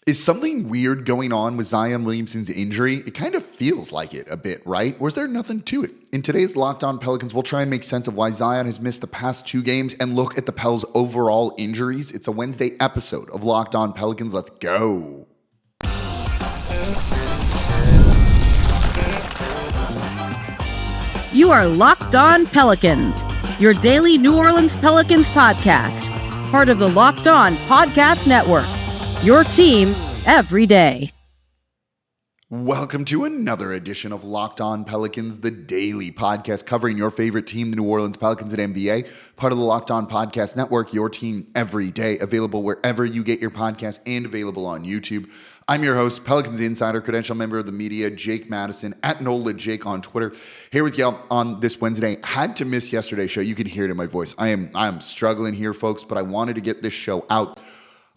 Is something weird going on with Zion Williamson's injury? It kind of feels like it a bit, right? Or is there nothing to it? In today's Locked On Pelicans, we'll try and make sense of why Zion has missed the past 2 games and look at the Pels' overall injuries. It's a Wednesday episode of Locked On Pelicans. Let's go. You are Locked On Pelicans, your daily New Orleans Pelicans podcast, part of the Locked On Podcast Network, your team every day. Welcome to another edition of Locked On Pelicans, the daily podcast covering your favorite team, the New Orleans Pelicans at NBA, part of the Locked On Podcast Network, your team every day, available wherever you get your podcasts and available on YouTube. I'm your host, Pelicans Insider, credential member of the media, Jake Madison, at NOLA Jake on Twitter. Here with y'all on this Wednesday. Had to miss yesterday's show. You can hear it in my voice. I am struggling here, folks, but I wanted to get this show out.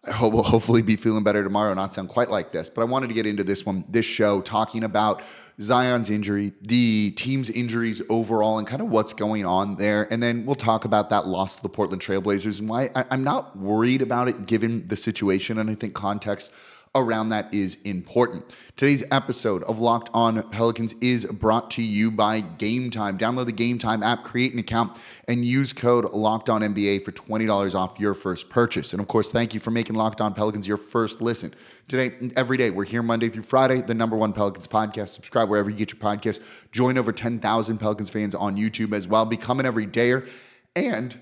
I hope we'll hopefully be feeling better tomorrow, not sound quite like this. But I wanted to get into this show, talking about Zion's injury, the team's injuries overall, and kind of what's going on there. And then we'll talk about that loss to the Portland Trailblazers and why I'm not worried about it given the situation. And I think context around that is important. Today's episode of Locked On Pelicans is brought to you by Game Time. Download the Game Time app, create an account, and use code LOCKEDONNBA for $20 off your first purchase. And of course, thank you for making Locked On Pelicans your first listen. Today and every day, we're here Monday through Friday, the #1 Pelicans podcast. Subscribe wherever you get your podcasts. Join over 10,000 Pelicans fans on YouTube as well. Become an everydayer and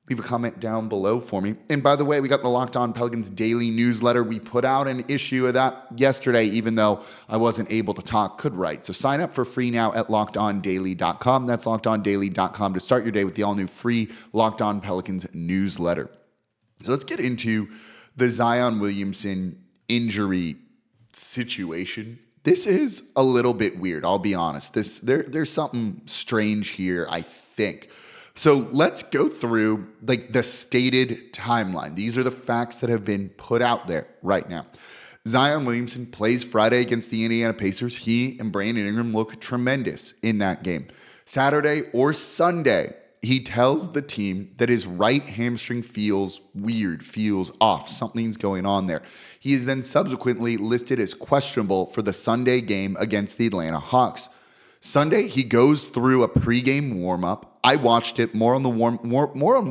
leave a comment down below for me. And by the way, we got the Locked On Pelicans daily newsletter. We put out an issue of that yesterday, even though I wasn't able to talk, could write. So sign up for free now at LockedOnDaily.com. That's LockedOnDaily.com to start your day with the all-new free Locked On Pelicans newsletter. So let's get into the Zion Williamson injury situation. This is a little bit weird, I'll be honest. There's something strange here, I think. So let's go through the stated timeline. These are the facts that have been put out there right now. Zion Williamson plays Friday against the Indiana Pacers. He and Brandon Ingram look tremendous in that game. Saturday or Sunday, he tells the team that his right hamstring feels weird, feels off. Something's going on there. He is then subsequently listed as questionable for the Sunday game against the Atlanta Hawks. Sunday, he goes through a pregame warm-up. I watched it, more on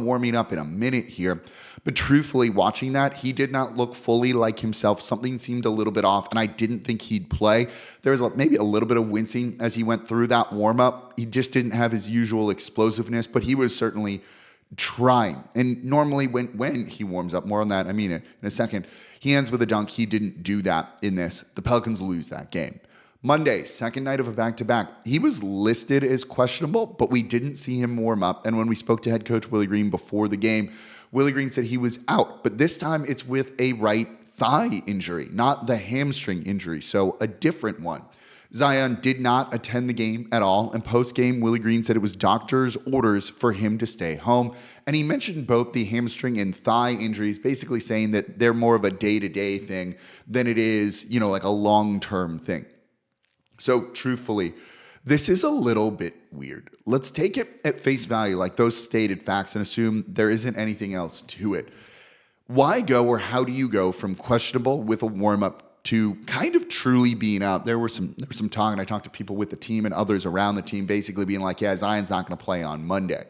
warming up in a minute here. But truthfully, watching that, he did not look fully like himself. Something seemed a little bit off, and I didn't think he'd play. There was maybe a little bit of wincing as he went through that warm-up. He just didn't have his usual explosiveness, but he was certainly trying. And normally when he warms up, more on that, in a second, he ends with a dunk. He didn't do that in this. The Pelicans lose that game. Monday, second night of a back-to-back, he was listed as questionable, but we didn't see him warm up. And when we spoke to head coach Willie Green before the game, Willie Green said he was out. But this time it's with a right thigh injury, not the hamstring injury. So a different one. Zion did not attend the game at all. And post-game, Willie Green said it was doctor's orders for him to stay home. And he mentioned both the hamstring and thigh injuries, basically saying that they're more of a day-to-day thing than it is, like a long-term thing. So truthfully, this is a little bit weird. Let's take it at face value, like those stated facts, and assume there isn't anything else to it. Why go, or how do you go from questionable with a warm-up to kind of truly being out? There was some talk, and I talked to people with the team and others around the team basically being like, yeah, Zion's not going to play on Monday.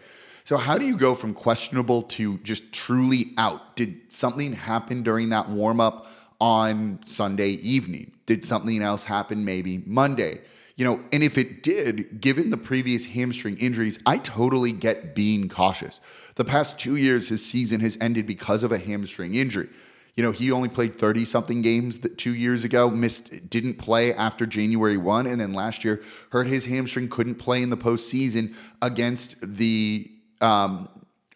So how do you go from questionable to just truly out? Did something happen during that warm-up on Sunday evening? Did something else happen maybe Monday? And if it did, given the previous hamstring injuries, I totally get being cautious. The past 2 years, his season has ended because of a hamstring injury. He only played 30-something games 2 years ago, didn't play after January 1, and then last year hurt his hamstring, couldn't play in the postseason against the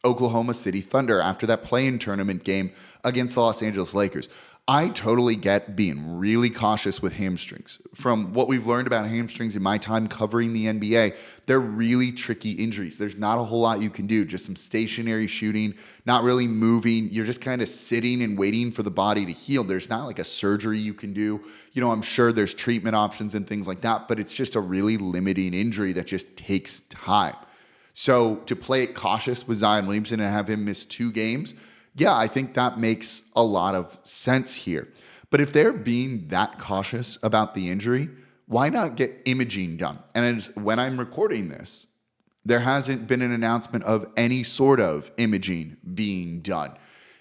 Oklahoma City Thunder after that play-in tournament game against the Los Angeles Lakers. I totally get being really cautious with hamstrings. From what we've learned about hamstrings in my time covering the NBA, they're really tricky injuries. There's not a whole lot you can do, just some stationary shooting, not really moving. You're just kind of sitting and waiting for the body to heal. There's not like a surgery you can do. I'm sure there's treatment options and things like that, but it's just a really limiting injury that just takes time. So to play it cautious with Zion Williamson and have him miss 2 games, Yeah, I think that makes a lot of sense here. But if they're being that cautious about the injury, why not get imaging done? And when I'm recording this, there hasn't been an announcement of any sort of imaging being done.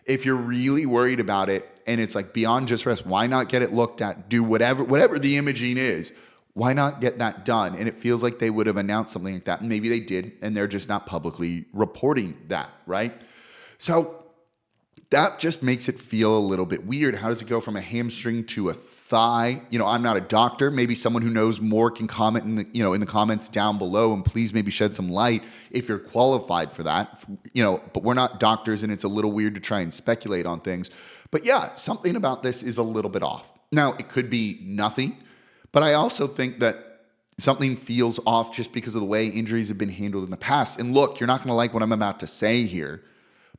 If you're really worried about it and it's like beyond just rest, why not get it looked at? Do whatever the imaging is. Why not get that done? And it feels like they would have announced something like that. And maybe they did, and they're just not publicly reporting that, right? So that just makes it feel a little bit weird. How does it go from a hamstring to a thigh? I'm not a doctor. Maybe someone who knows more can comment in the comments down below, and please maybe shed some light if you're qualified for that. But we're not doctors, and it's a little weird to try and speculate on things. But yeah, something about this is a little bit off. Now, it could be nothing, but I also think that something feels off just because of the way injuries have been handled in the past. And look, you're not going to like what I'm about to say here,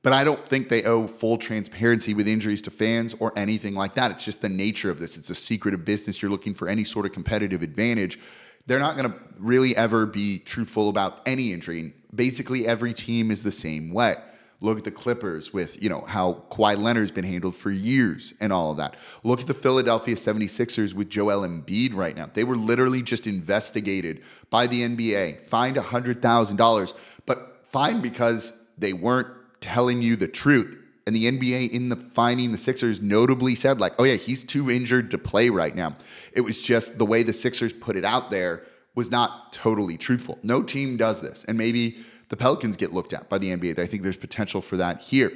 but I don't think they owe full transparency with injuries to fans or anything like that. It's just the nature of this. It's a secretive business. You're looking for any sort of competitive advantage. They're not going to really ever be truthful about any injury. Basically, every team is the same way. Look at the Clippers with, how Kawhi Leonard's been handled for years and all of that. Look at the Philadelphia 76ers with Joel Embiid right now. They were literally just investigated by the NBA, fined $100,000, but fined because they weren't telling you the truth. And the NBA in the finding the Sixers notably said oh yeah, he's too injured to play right now. It was just the way the Sixers put it out there was not totally truthful. No team does this. And maybe the Pelicans get looked at by the NBA. I think there's potential for that here.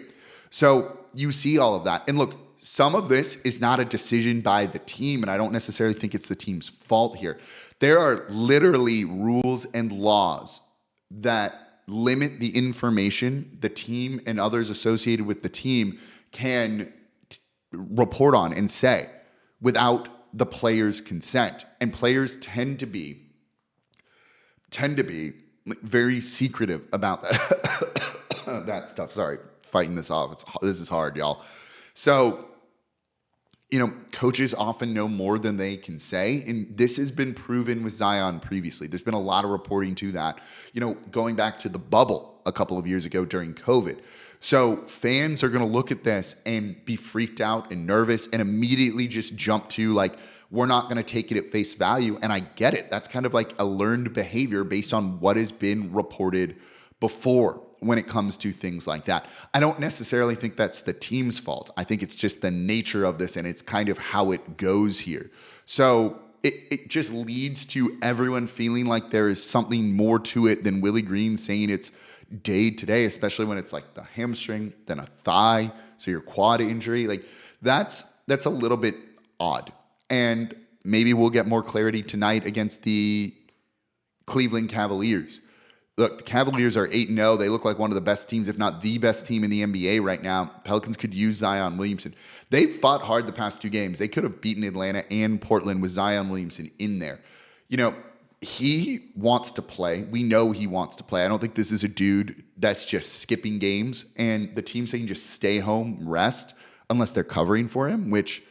So you see all of that. And look, some of this is not a decision by the team, and I don't necessarily think it's the team's fault here. There are literally rules and laws that limit the information the team and others associated with the team can report on and say without the player's consent. And players tend to be very secretive about that, that stuff. Sorry, fighting this off. This is hard, y'all. So, coaches often know more than they can say. And this has been proven with Zion previously. There's been a lot of reporting to that, going back to the bubble a couple of years ago during COVID. So fans are going to look at this and be freaked out and nervous and immediately just jump to we're not going to take it at face value. And I get it. That's kind of like a learned behavior based on what has been reported before when it comes to things like that. I don't necessarily think that's the team's fault. I think it's just the nature of this, and it's kind of how it goes here. So it just leads to everyone feeling like there is something more to it than Willie Green saying it's day to day, especially when it's like the hamstring, then a thigh, so your quad injury. That's a little bit odd. And maybe we'll get more clarity tonight against the Cleveland Cavaliers. Look, the Cavaliers are 8-0. They look like one of the best teams, if not the best team in the NBA right now. Pelicans could use Zion Williamson. They've fought hard the past 2 games. They could have beaten Atlanta and Portland with Zion Williamson in there. He wants to play. We know he wants to play. I don't think this is a dude that's just skipping games. And the team saying just stay home, rest, unless they're covering for him, which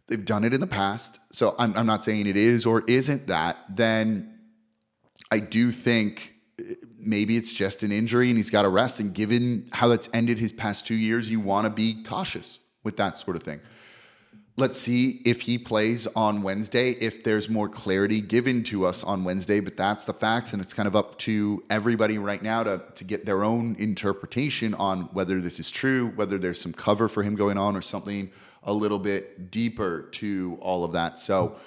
they've done it in the past. So I'm not saying it is or isn't that. Then I do think maybe it's just an injury and he's got to rest. And given how that's ended his past 2 years, you want to be cautious with that sort of thing. Let's see if he plays on Wednesday, if there's more clarity given to us on Wednesday, but that's the facts, and it's kind of up to everybody right now to get their own interpretation on whether this is true, whether there's some cover for him going on or something a little bit deeper to all of that. So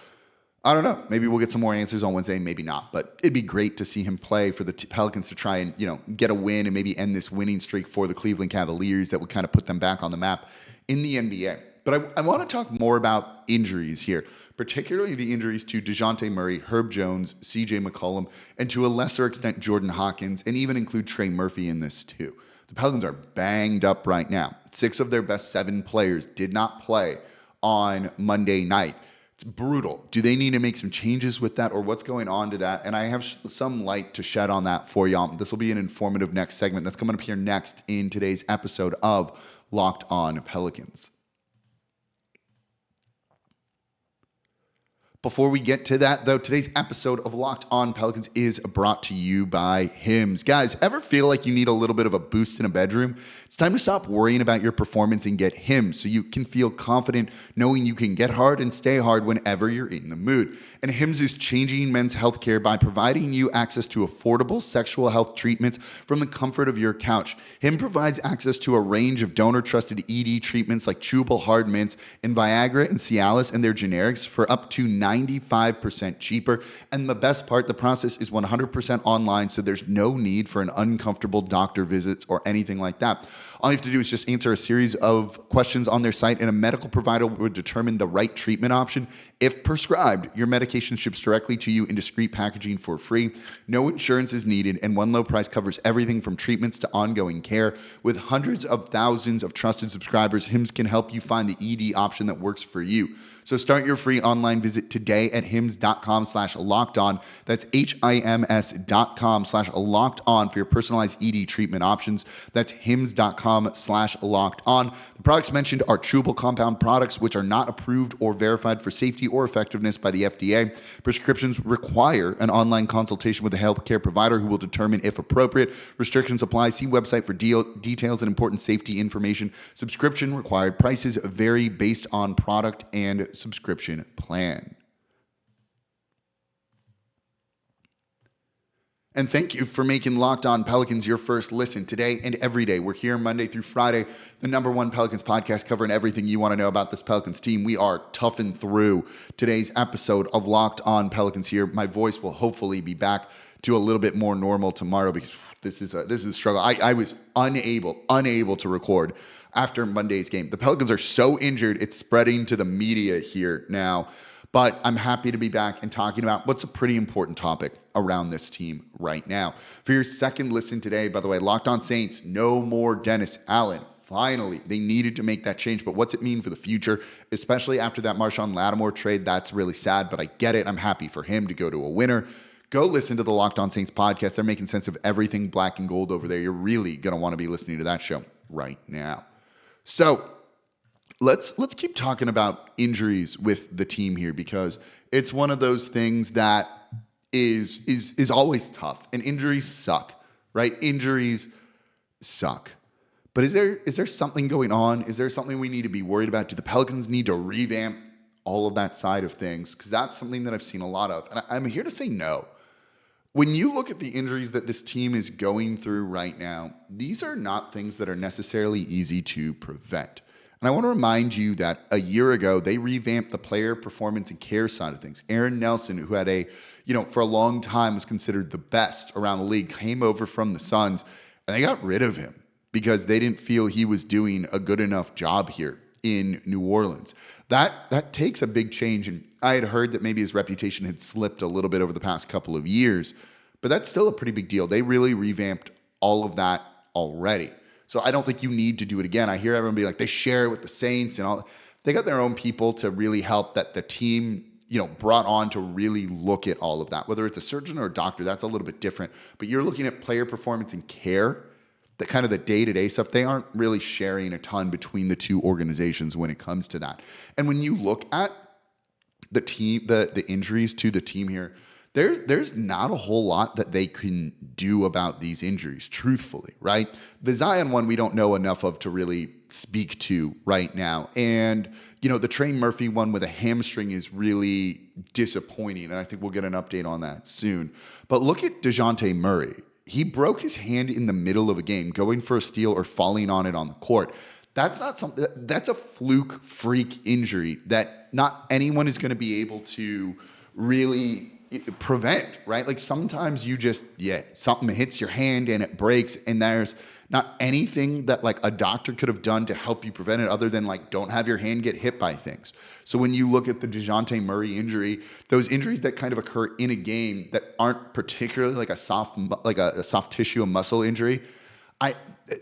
I don't know. Maybe we'll get some more answers on Wednesday, maybe not, but it'd be great to see him play for the Pelicans to try and, get a win and maybe end this winning streak for the Cleveland Cavaliers that would kind of put them back on the map in the NBA. But I want to talk more about injuries here, particularly the injuries to Dejounte Murray, Herb Jones, CJ McCollum, and to a lesser extent, Jordan Hawkins, and even include Trey Murphy in this too. The Pelicans are banged up right now. 6 of their best 7 players did not play on Monday night. It's brutal. Do they need to make some changes with that, or what's going on to that? And I have some light to shed on that for y'all. This will be an informative next segment that's coming up here next in today's episode of Locked On Pelicans. Before we get to that, though, today's episode of Locked On Pelicans is brought to you by Hims. Guys, ever feel like you need a little bit of a boost in a bedroom? It's time to stop worrying about your performance and get Hims so you can feel confident knowing you can get hard and stay hard whenever you're in the mood. And Hims is changing men's healthcare by providing you access to affordable sexual health treatments from the comfort of your couch. Hims provides access to a range of donor-trusted ED treatments like chewable hard mints and Viagra and Cialis and their generics for up to 95% cheaper. And the best part, the process is 100% online, so there's no need for an uncomfortable doctor visits or anything like that. All you have to do is just answer a series of questions on their site, and a medical provider will determine the right treatment option. If prescribed, your medication ships directly to you in discreet packaging for free. No insurance is needed, and one low price covers everything from treatments to ongoing care. With hundreds of thousands of trusted subscribers, Hims can help you find the ED option that works for you. So start your free online visit today at hims.com/lockedon. That's HIMS.com/lockedon for your personalized ED treatment options. That's hims.com/lockedon. The products mentioned are chewable compound products, which are not approved or verified for safety or effectiveness by the FDA. Prescriptions require an online consultation with a healthcare provider who will determine if appropriate. Restrictions apply. See website for details and important safety information. Subscription required. Prices vary based on product and subscription plan. And thank you for making Locked On Pelicans your first listen today and every day. We're here Monday through Friday, the #1 Pelicans podcast covering everything you want to know about this Pelicans team. We are toughing through today's episode of Locked On Pelicans here. My voice will hopefully be back to a little bit more normal tomorrow because this is a struggle. I was unable to record after Monday's game. The Pelicans are so injured, it's spreading to the media here now. But I'm happy to be back and talking about what's a pretty important topic around this team right now. For your second listen today, by the way, Locked On Saints, no more Dennis Allen. Finally, they needed to make that change, but what's it mean for the future, especially after that Marshawn Lattimore trade? That's really sad, but I get it. I'm happy for him to go to a winner. Go listen to the Locked On Saints podcast. They're making sense of everything black and gold over there. You're really going to want to be listening to that show right now. So let's keep talking about injuries with the team here, because it's one of those things that is always tough, and injuries suck, right? Injuries suck. But is there something going on? Is there something we need to be worried about? Do the Pelicans need to revamp all of that side of things? Because that's something that I've seen a lot of. And I'm here to say no. When you look at the injuries that this team is going through right now, these are not things that are necessarily easy to prevent. And I want to remind you that a year ago, they revamped the player performance and care side of things. Aaron Nelson, who had for a long time was considered the best around the league, came over from the Suns, and they got rid of him because they didn't feel he was doing a good enough job here in New Orleans. That takes a big change, and I had heard that maybe his reputation had slipped a little bit over the past couple of years, but that's still a pretty big deal. They really revamped all of that already. So I don't think you need to do it again. I hear everyone be like, they share it with the Saints and all. They got their own people to really help that the team, brought on to really look at all of that. Whether it's a surgeon or a doctor, that's a little bit different. But you're looking at player performance and care, the kind of the day-to-day stuff. They aren't really sharing a ton between the two organizations when it comes to that. And when you look at the team, the injuries to the team here, there's not a whole lot that they can do about these injuries, truthfully, right? The Zion one we don't know enough of to really speak to right now. And, the Trey Murphy one with a hamstring is really disappointing, and I think we'll get an update on that soon. But look at Dejounte Murray. He broke his hand in the middle of a game, going for a steal or falling on it on the court. That's not something, that's a fluke freak injury that not anyone is going to be able to really prevent, right? Like sometimes you just, something hits your hand and it breaks, and there's not anything that like a doctor could have done to help you prevent it other than like don't have your hand get hit by things. So when you look at the Dejounte Murray injury, those injuries that kind of occur in a game that aren't particularly like a soft tissue or muscle injury,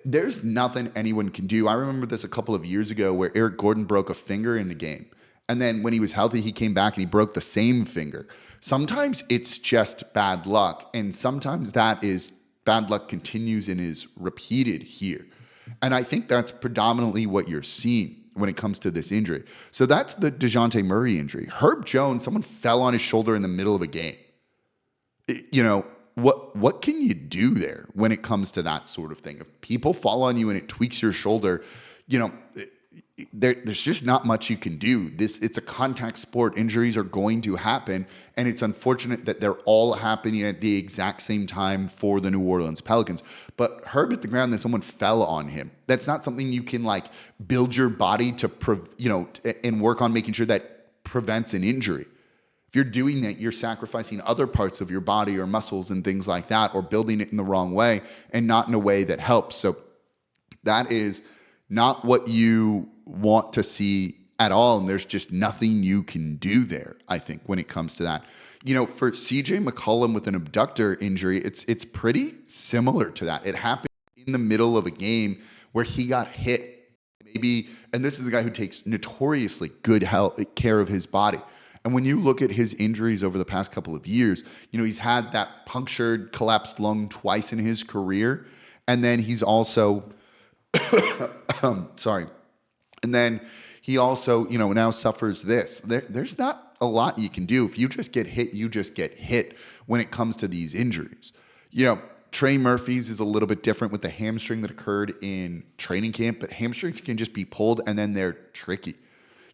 there's nothing anyone can do. I remember this a couple of years ago where Eric Gordon broke a finger in the game. And then when he was healthy, he came back and he broke the same finger. Sometimes it's just bad luck, and sometimes that is bad luck continues and is repeated here. And I think that's predominantly what you're seeing when it comes to this injury. So that's the Dejounte Murray injury. Herb Jones, someone fell on his shoulder in the middle of a game. What can you do there when it comes to that sort of thing? If people fall on you and it tweaks your shoulder, there's just not much you can do. It's a contact sport. Injuries are going to happen, and it's unfortunate that they're all happening at the exact same time for the New Orleans Pelicans. But Herb hit the ground, then someone fell on him. That's not something you can build your body to and work on making sure that prevents an injury. If you're doing that, you're sacrificing other parts of your body or muscles and things like that, or building it in the wrong way and not in a way that helps. So that is not what you want to see at all. And there's just nothing you can do there, I think, when it comes to that. For CJ McCollum with an abductor injury, it's pretty similar to that. It happened in the middle of a game where he got hit, maybe, and this is a guy who takes notoriously good care of his body. And when you look at his injuries over the past couple of years, he's had that punctured, collapsed lung twice in his career. And then he's also, sorry. And then he also, now suffers this. There's not a lot you can do. If you just get hit, you just get hit when it comes to these injuries. Trey Murphy's is a little bit different with the hamstring that occurred in training camp, but hamstrings can just be pulled and then they're tricky.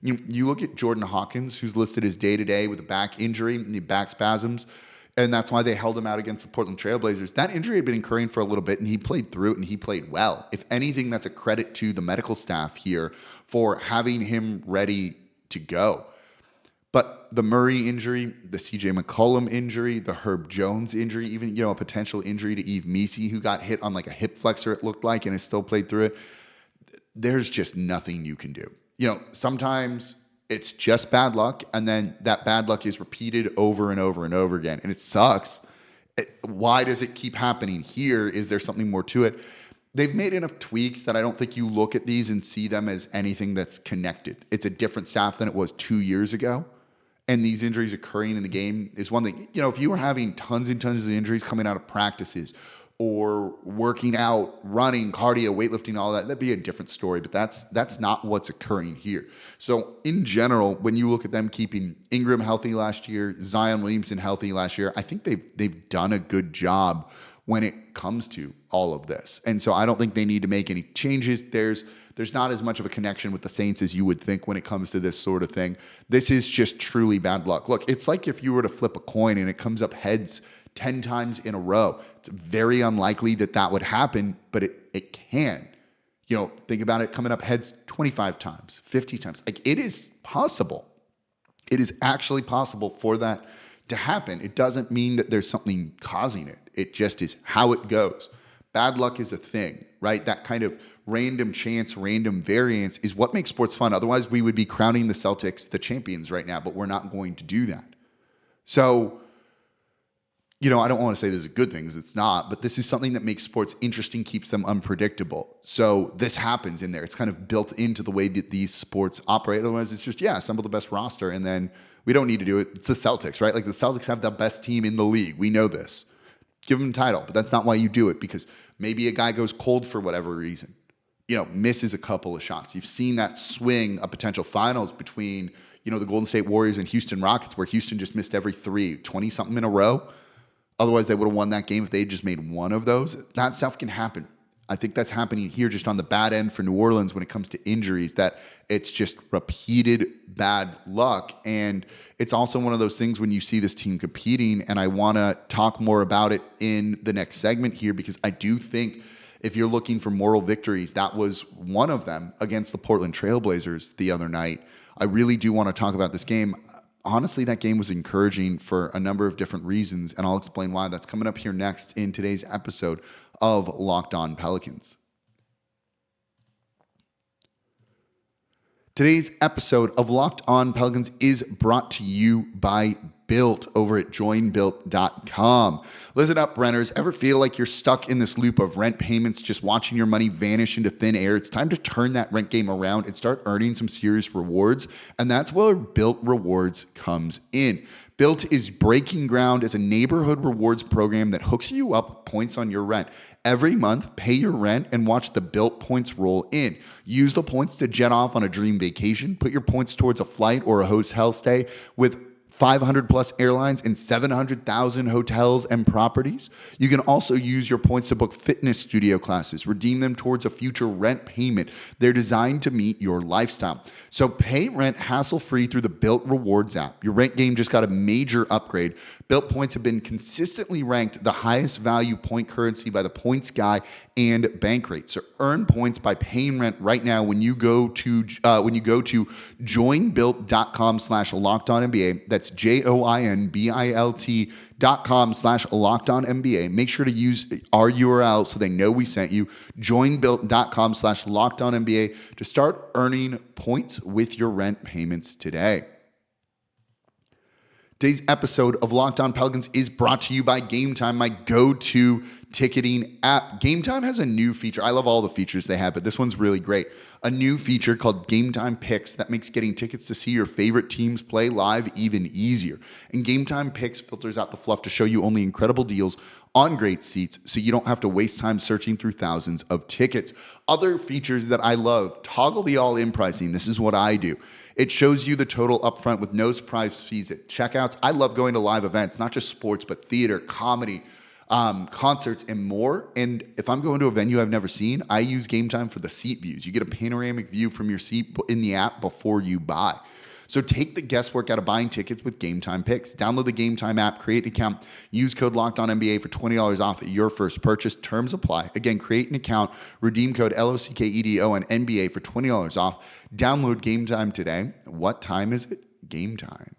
You look at Jordan Hawkins, who's listed as day-to-day with a back injury and back spasms, and that's why they held him out against the Portland Trailblazers. That injury had been occurring for a little bit, and he played through it, and he played well. If anything, that's a credit to the medical staff here for having him ready to go. But the Murray injury, the CJ McCollum injury, the Herb Jones injury, even a potential injury to Eve Messi, who got hit on a hip flexor, it looked like, and has still played through it, there's just nothing you can do. Sometimes it's just bad luck, and then that bad luck is repeated over and over and over again, and it sucks. Why does it keep happening here? Is there something more to it? They've made enough tweaks that I don't think you look at these and see them as anything that's connected. It's a different staff than it was 2 years ago, and these injuries occurring in the game is one thing. If you were having tons and tons of injuries coming out of practices or working out, running, cardio, weightlifting, all that, that'd be a different story. But that's not what's occurring here. So in general, when you look at them keeping Ingram healthy last year, Zion Williamson healthy last year, I think they've done a good job when it comes to all of this. And so I don't think they need to make any changes. There's not as much of a connection with the Saints as you would think when it comes to this sort of thing. This is just truly bad luck. Look, it's like if you were to flip a coin and it comes up heads 10 times in a row. It's very unlikely that would happen, but it can. Think about it coming up heads 25 times, 50 times. It is possible. It is actually possible for that to happen. It doesn't mean that there's something causing it. It just is how it goes. Bad luck is a thing, right? That kind of random chance, random variance is what makes sports fun. Otherwise, we would be crowning the Celtics the champions right now, but we're not going to do that. So, I don't want to say this is a good thing because it's not, but this is something that makes sports interesting, keeps them unpredictable. So this happens in there. It's kind of built into the way that these sports operate. Otherwise, it's just, assemble the best roster, and then we don't need to do it. It's the Celtics, right? The Celtics have the best team in the league. We know this. Give them the title, but that's not why you do it, because maybe a guy goes cold for whatever reason, misses a couple of shots. You've seen that swing a potential finals between, the Golden State Warriors and Houston Rockets, where Houston just missed every 20-something in a row. Otherwise, they would have won that game if they had just made one of those. That stuff can happen. I think that's happening here just on the bad end for New Orleans when it comes to injuries, that it's just repeated bad luck. And it's also one of those things when you see this team competing, and I want to talk more about it in the next segment here, because I do think if you're looking for moral victories, that was one of them against the Portland Trailblazers the other night. I really do want to talk about this game. Honestly, that game was encouraging for a number of different reasons, and I'll explain why. That's coming up here next in today's episode of Locked On Pelicans. Today's episode of Locked On Pelicans is brought to you by Built over at joinbuilt.com. Listen up, renters. Ever feel like you're stuck in this loop of rent payments, just watching your money vanish into thin air? It's time to turn that rent game around and start earning some serious rewards. And that's where Built Rewards comes in. Built is breaking ground as a neighborhood rewards program that hooks you up with points on your rent. Every month, pay your rent and watch the Built points roll in. Use the points to jet off on a dream vacation. Put your points towards a flight or a hotel stay with 500 plus airlines and 700,000 hotels and properties. You can also use your points to book fitness studio classes, redeem them towards a future rent payment. They're designed to meet your lifestyle. So pay rent hassle-free through the Built Rewards app. Your rent game just got a major upgrade. Built points have been consistently ranked the highest value point currency by the Points Guy and Bankrate. So earn points by paying rent right now when you go to joinbuilt.com/LockedOnNBA. That's joinbilt.com/LockedOnNBA. Make sure to use our URL so they know we sent you. Joinbuilt.com/LockedOnNBA to start earning points with your rent payments today. Today's episode of Locked On Pelicans is brought to you by Game Time, my go-to ticketing app. Game Time has a new feature. I love all the features they have, but this one's really great. A new feature called Game Time Picks that makes getting tickets to see your favorite teams play live even easier. And Game Time Picks filters out the fluff to show you only incredible deals on great seats so you don't have to waste time searching through thousands of tickets. Other features that I love, toggle the all-in pricing. This is what I do. It shows you the total upfront with no surprise fees at checkouts. I love going to live events, not just sports, but theater, comedy, concerts, and more. And if I'm going to a venue I've never seen, I use Game Time for the seat views. You get a panoramic view from your seat in the app before you buy. So take the guesswork out of buying tickets with Game Time Picks. Download the Game Time app, create an account, use code LOCKEDONNBA for $20 off at your first purchase. Terms apply. Again, create an account, redeem code LOCKEDONNBA for $20 off. Download Game Time today. What time is it? Game time.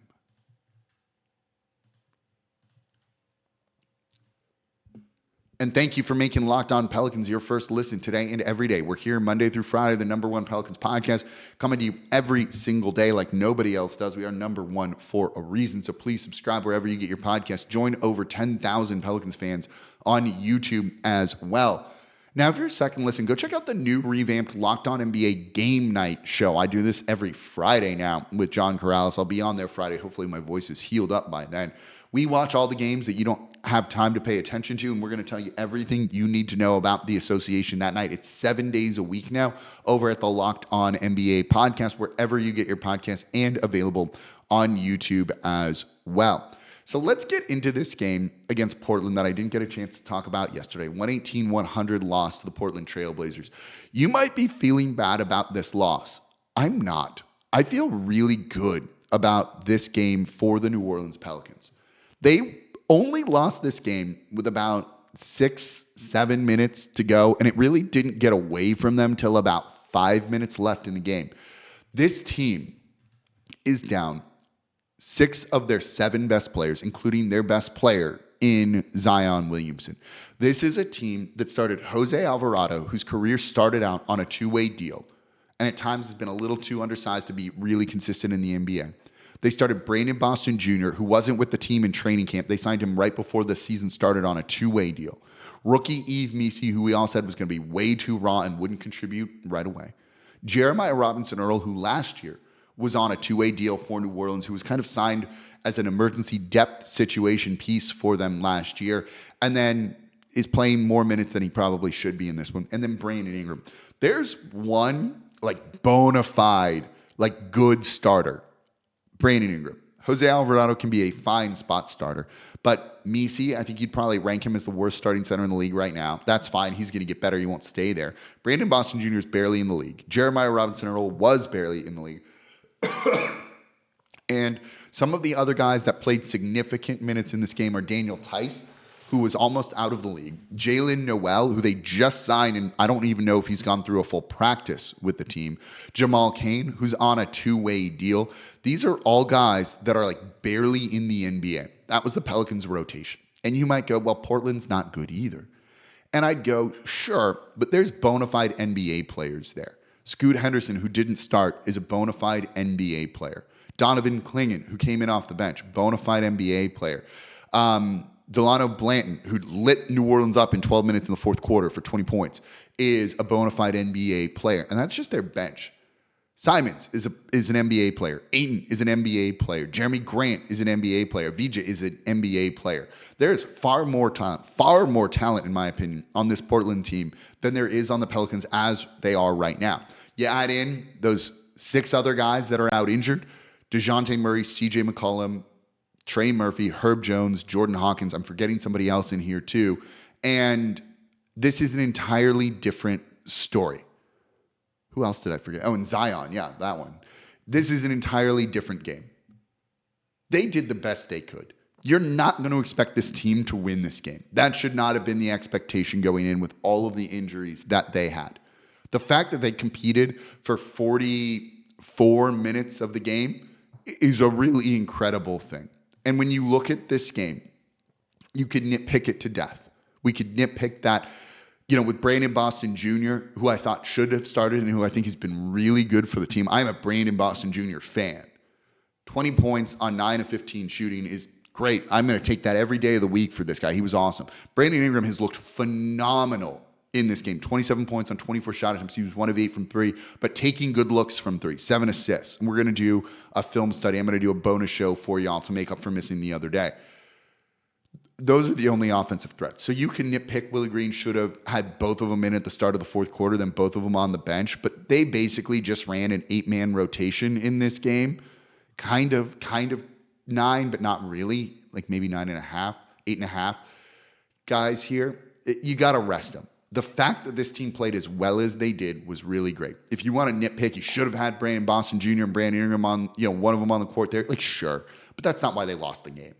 And thank you for making Locked On Pelicans your first listen today and every day. We're here Monday through Friday, the #1 Pelicans podcast, coming to you every single day like nobody else does. We are #1 for a reason, so please subscribe wherever you get your podcast. Join over 10,000 Pelicans fans on YouTube as well. Now, if you're a second listen, go check out the new revamped Locked On NBA Game Night show. I do this every Friday now with John Corrales. I'll be on there Friday. Hopefully my voice is healed up by then. We watch all the games that you don't have time to pay attention to, and we're going to tell you everything you need to know about the association that night. It's 7 days a week now over at the Locked On NBA podcast, wherever you get your podcast, and available on YouTube as well. So let's get into this game against Portland that I didn't get a chance to talk about yesterday. 118-100 loss to the Portland Trailblazers. You might be feeling bad about this loss. I'm not. I feel really good about this game for the New Orleans Pelicans. They only lost this game with about 6-7 minutes to go, and it really didn't get away from them till about 5 minutes left in the game. This team is down 6 of their 7 best players, including their best player in Zion Williamson. This is a team that started Jose Alvarado, whose career started out on a 2-way deal, and at times has been a little too undersized to be really consistent in the NBA. They started Brandon Boston Jr., who wasn't with the team in training camp. They signed him right before the season started on a 2-way deal. Rookie Yves Missi, who we all said was going to be way too raw and wouldn't contribute right away. Jeremiah Robinson-Earl, who last year was on a 2-way deal for New Orleans, who was kind of signed as an emergency depth situation piece for them last year, and then is playing more minutes than he probably should be in this one. And then Brandon Ingram. There's one bona fide, good starter. Brandon Ingram. Jose Alvarado can be a fine spot starter, but Missi, I think you'd probably rank him as the worst starting center in the league right now. That's fine. He's going to get better. He won't stay there. Brandon Boston Jr. is barely in the league. Jeremiah Robinson-Earl was barely in the league. And some of the other guys that played significant minutes in this game are Daniel Tice, who was almost out of the league, Jalen Noel, who they just signed, and I don't even know if he's gone through a full practice with the team, Jamal Cain, who's on a 2-way deal. These are all guys that are barely in the NBA. That was the Pelicans' rotation. And you might go, well, Portland's not good either. And I'd go, sure, but there's bona fide NBA players there. Scoot Henderson, who didn't start, is a bona fide NBA player. Donovan Clingan, who came in off the bench, bona fide NBA player. Delano Blanton, who lit New Orleans up in 12 minutes in the fourth quarter for 20 points, is a bona fide NBA player. And that's just their bench. Simons is an NBA player. Ayton is an NBA player. Jeremy Grant is an NBA player. Vija is an NBA player. There's far more talent, in my opinion, on this Portland team than there is on the Pelicans as they are right now. You add in those 6 other guys that are out injured: Dejounte Murray, CJ McCollum, Trey Murphy, Herb Jones, Jordan Hawkins. I'm forgetting somebody else in here too. And this is an entirely different story. Who else did I forget? Oh, and Zion. Yeah, that one. This is an entirely different game. They did the best they could. You're not going to expect this team to win this game. That should not have been the expectation going in with all of the injuries that they had. The fact that they competed for 44 minutes of the game is a really incredible thing. And when you look at this game, you could nitpick it to death. We could nitpick that, with Brandon Boston Jr., who I thought should have started and who I think has been really good for the team. I'm a Brandon Boston Jr. fan. 20 points on 9 of 15 shooting is great. I'm going to take that every day of the week for this guy. He was awesome. Brandon Ingram has looked phenomenal in this game. 27 points on 24 shot attempts. He was 1 of 8 from 3, but taking good looks from 3. 7 assists. And we're going to do a film study. I'm going to do a bonus show for y'all to make up for missing the other day. Those are the only offensive threats. So you can nitpick Willie Green should have had both of them in at the start of the fourth quarter, then both of them on the bench. But they basically just ran an 8-man rotation in this game. Kind of 9, but not really. Like maybe 9.5, 8.5 guys here. You got to rest them. The fact that this team played as well as they did was really great. If you want to nitpick, you should have had Brandon Boston Jr. and Brandon Ingram on, one of them on the court there. Like, sure. But that's not why they lost the game.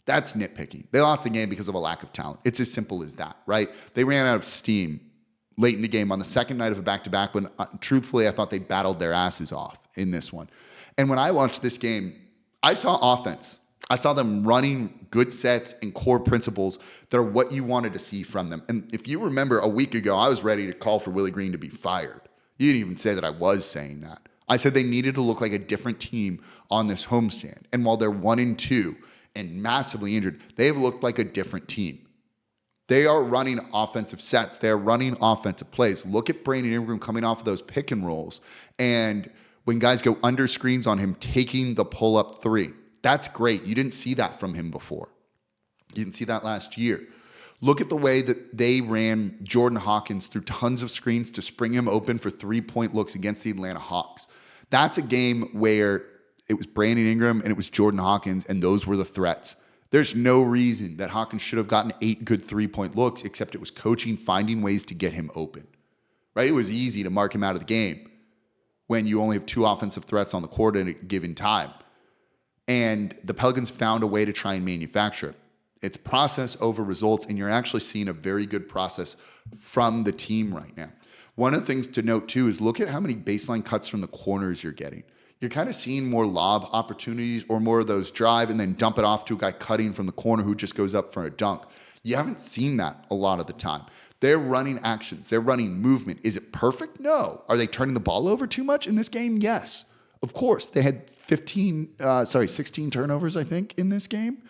That's nitpicking. They lost the game because of a lack of talent. It's as simple as that, right? They ran out of steam late in the game on the second night of a back-to-back when, truthfully, I thought they battled their asses off in this one. And when I watched this game, I saw offense. I saw them running good sets and core principles that are what you wanted to see from them. And if you remember a week ago, I was ready to call for Willie Green to be fired. You didn't even say that I was saying that. I said they needed to look like a different team on this homestand. And while they're 1-2 and massively injured, they've looked like a different team. They are running offensive sets. They're running offensive plays. Look at Brandon Ingram coming off of those pick and rolls. And when guys go under screens on him, taking the pull-up 3. That's great. You didn't see that from him before. You didn't see that last year. Look at the way that they ran Jordan Hawkins through tons of screens to spring him open for 3-point looks against the Atlanta Hawks. That's a game where it was Brandon Ingram and it was Jordan Hawkins, and those were the threats. There's no reason that Hawkins should have gotten 8 good 3-point looks, except it was coaching finding ways to get him open. Right? It was easy to mark him out of the game when you only have 2 offensive threats on the court at a given time. And the Pelicans found a way to try and manufacture it. It's process over results, and you're actually seeing a very good process from the team right now. One of the things to note, too, is look at how many baseline cuts from the corners you're getting. You're kind of seeing more lob opportunities or more of those drive and then dump it off to a guy cutting from the corner who just goes up for a dunk. You haven't seen that a lot of the time. They're running actions. They're running movement. Is it perfect? No. Are they turning the ball over too much in this game? Yes. Of course. They had 16 turnovers, I think, in this game.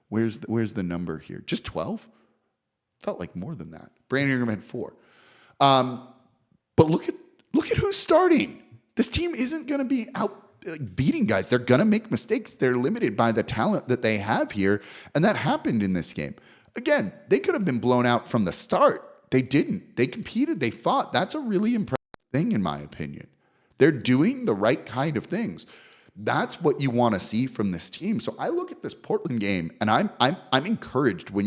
Where's the number here? Just 12? Felt like more than that. Brandon Ingram had 4. But look at who's starting. This team isn't going to be out beating guys. They're going to make mistakes. They're limited by the talent that they have here, and that happened in this game. Again, they could have been blown out from the start. They didn't. They competed. They fought. That's a really impressive thing, in my opinion. They're doing the right kind of things. That's what you want to see from this team. So I look at this Portland game, and I'm encouraged when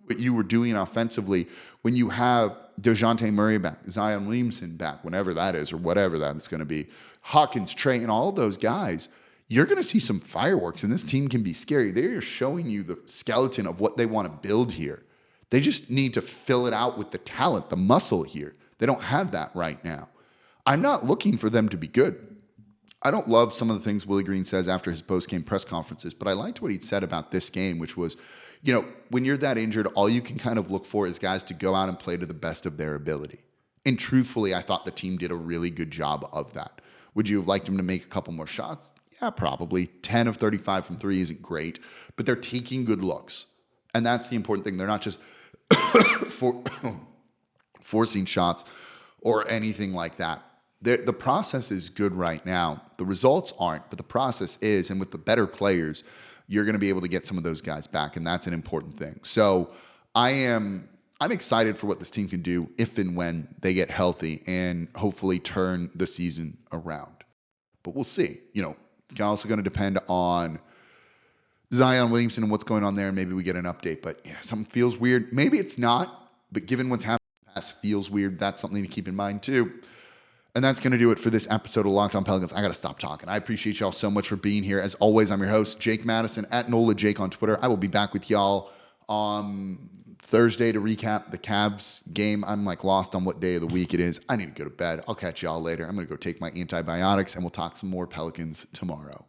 what you were doing offensively, when you have Dejounte Murray back, Zion Williamson back, whenever that is, or whatever that's going to be, Hawkins, Trey, and all of those guys, you're going to see some fireworks, and this team can be scary. They're showing you the skeleton of what they want to build here. They just need to fill it out with the talent, the muscle here. They don't have that right now. I'm not looking for them to be good. I don't love some of the things Willie Green says after his post-game press conferences, but I liked what he'd said about this game, which was, when you're that injured, all you can kind of look for is guys to go out and play to the best of their ability. And truthfully, I thought the team did a really good job of that. Would you have liked them to make a couple more shots? Yeah, probably. 10 of 35 from 3 isn't great, but they're taking good looks. And that's the important thing. They're not just forcing shots or anything like that. The process is good right now. The results aren't, but the process is. And with the better players, you're going to be able to get some of those guys back, and that's an important thing. So I'm excited for what this team can do if and when they get healthy and hopefully turn the season around. But we'll see. It's also going to depend on Zion Williamson and what's going on there, and maybe we get an update. But yeah, something feels weird. Maybe it's not, but given what's happened in the past, feels weird. That's something to keep in mind too. And that's going to do it for this episode of Locked On Pelicans. I got to stop talking. I appreciate y'all so much for being here. As always, I'm your host, Jake Madison, at NOLA Jake on Twitter. I will be back with y'all on Thursday to recap the Cavs game. I'm lost on what day of the week it is. I need to go to bed. I'll catch y'all later. I'm going to go take my antibiotics, and we'll talk some more Pelicans tomorrow.